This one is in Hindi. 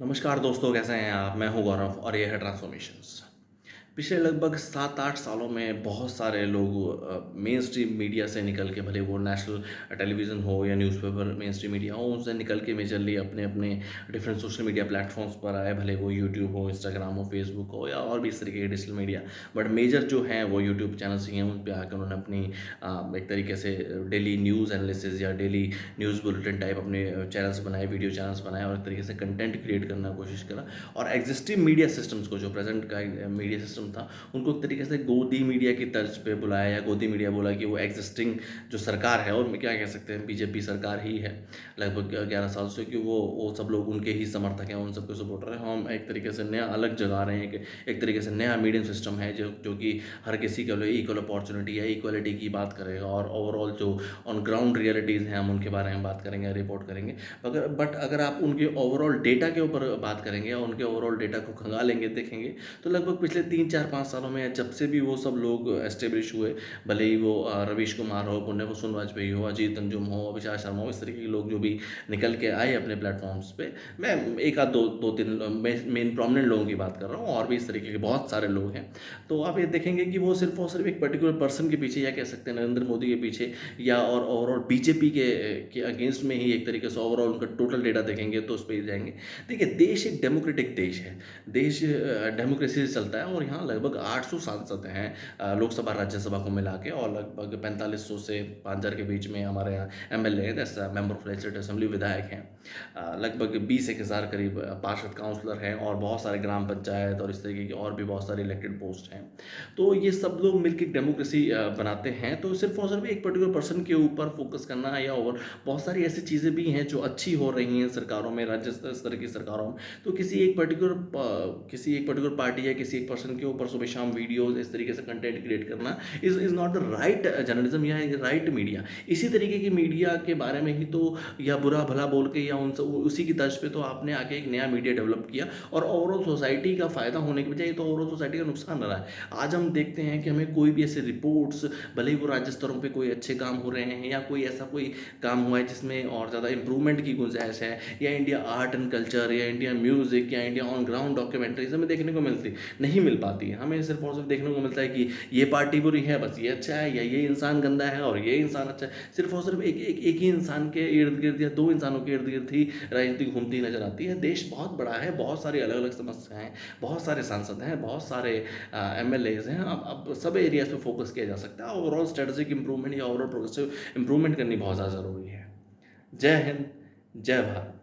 नमस्कार दोस्तों, कैसे हैं आप? मैं हूं गौरव और ये है ट्रांसफॉर्मेशंस। पिछले लगभग 7-8 सालों में बहुत सारे लोग मेन स्ट्रीम मीडिया से निकल के, भले वो नेशनल टेलीविज़न हो या न्यूज़पेपर मेन स्ट्रीम मीडिया हो, उनसे निकल के मेजरली अपने-अपने डिफरेंट सोशल मीडिया प्लेटफ़ॉर्म्स पर आए, भले वो यूट्यूब हो, इंस्टाग्राम हो, फेसबुक हो या और भी इस तरीके के डिजिटल मीडिया। बट मेजर जो हैं वो यूट्यूब चैनल्स ही हैं, उन पे आकर उन्होंने अपनी एक तरीके से डेली न्यूज़ एनालिसिस या डेली न्यूज़ बुलेटिन टाइप अपने चैनल्स बनाए, वीडियो चैनल्स बनाए और एक तरीके से कंटेंट क्रिएट करने की कोशिश करा। और एग्जिस्टिंग मीडिया सिस्टम्स को, जो प्रेजेंट का मीडिया सिस्टम था, उनको एक तरीके से गोदी मीडिया की तर्ज पे बुलाया, या गोदी मीडिया बोला कि वो एग्जिस्टिंग जो सरकार है, और क्या कह सकते हैं, बीजेपी सरकार ही है लगभग 11 साल से, कि वो सब लोग उनके ही समर्थक हैं, उन सबके सपोर्टर हैं। हम एक तरीके से नया अलग जगा रहे हैं कि एक तरीके से नया मीडियम सिस्टम है जो कि हर किसी के लिए इक्वल अपॉर्चुनिटी या इक्वलिटी की बात करेगा, और ओवरऑल जो ऑन ग्राउंड रियलिटीज़ हैं हम उनके बारे में बात करेंगे, रिपोर्ट करेंगे। अगर आप उनके ओवरऑल डेटा के ऊपर बात करेंगे या उनके ओवरऑल डेटा को खंगालेंगे, देखेंगे, तो लगभग पिछले 3-4-5 सालों में जब से भी वो सब लोग एस्टेब्लिश हुए, भले ही वो रवीश कुमार हो, पुण्य कुसुम वाजपेयी हो, अजीत अंजुम हो, अभिषा शर्मा हो, इस तरीके के लोग जो भी निकल के आए अपने प्लेटफॉर्म्स पे। मैं एक आध दो दो तीन मेन प्रोमिनेंट लोगों की बात कर रहा हूँ, और भी इस तरीके के बहुत सारे लोग हैं। तो आप ये देखेंगे कि वो सिर्फ और सिर्फ एक पर्टिकुलर पर्सन के पीछे, या कह सकते हैं नरेंद्र मोदी के पीछे, या और ओवरऑल बीजेपी के अगेंस्ट में ही एक तरीके से ओवरऑल उनका टोटल डेटा देखेंगे तो उस पे ही जाएंगे। देखिए, देश एक डेमोक्रेटिक देश है। देश डेमोक्रेसी से चलता है, और यहाँ लगभग 800 सांसद हैं लोकसभा राज्यसभा को मिला के, और लगभग 4500 से 5000 के बीच में हमारे यहाँ एमएलए हैं, जैसा मेंबर ऑफ लेजिस्लेटिव असेंबली, विधायक हैं। लगभग 20-1000 करीब पार्षद काउंसलर हैं, और बहुत सारे ग्राम पंचायत और इस तरीके की और भी बहुत सारे इलेक्टेड पोस्ट हैं। तो ये सब लोग मिलकर डेमोक्रेसी बनाते हैं। तो सिर्फ और सिर्फ एक पर्टिकुलर पर्सन के ऊपर फोकस करना, या और बहुत सारी ऐसी चीज़ें भी हैं जो अच्छी हो रही हैं सरकारों में, राज्य स्तर की सरकारों में। तो किसी एक पर्टिकुलर पार्टी या किसी एक पर्सन के ऊपर सुबह शाम वीडियोस इस तरीके से कंटेंट क्रिएट करना is not the right journalism या राइट मीडिया। इसी तरीके की मीडिया के बारे में ही तो, या बुरा भला बोल के, या उसी की तर्ज पे तो आपने आके एक नया मीडिया डेवलप किया, और ओवरऑल सोसाइटी का फ़ायदा होने के बजाय तो ओवरऑल सोसाइटी का नुकसान रहा है। आज हम देखते हैं कि हमें कोई भी ऐसे रिपोर्ट्स, भले ही वो राज्य स्तरों पे कोई अच्छे काम हो रहे हैं, या कोई ऐसा कोई काम हुआ है जिसमें और ज़्यादा इंप्रूवमेंट की गुंजाइश है, या इंडिया आर्ट एंड कल्चर, या इंडिया म्यूज़िक, या इंडिया ऑन ग्राउंड डॉक्यूमेंट्रीज हमें देखने को नहीं मिल पाती है। हमें सिर्फ और सिर्फ देखने को मिलता है कि ये पार्टी बुरी है, बस ये अच्छा है, या ये इंसान गंदा है और ये इंसान अच्छा है। सिर्फ और सिर्फ एक ही इंसान के इर्द गिर्द, या दो इंसानों के इर्द गिर्द ही राजनीति घूमती नजर आती है। देश बहुत बड़ा है, बहुत सारी अलग अलग समस्याएं हैं, बहुत सारे सांसद हैं, बहुत सारे एमएलएज हैं। अब सब एरियाज पे फोकस किया जा सकता है। ओवरऑल स्ट्रेटेजिक इंप्रूवमेंट या ओवरऑल प्रोग्रेसिव इंप्रूवमेंट करनी बहुत ज़्यादा ज़रूरी है। जय हिंद, जय भारत।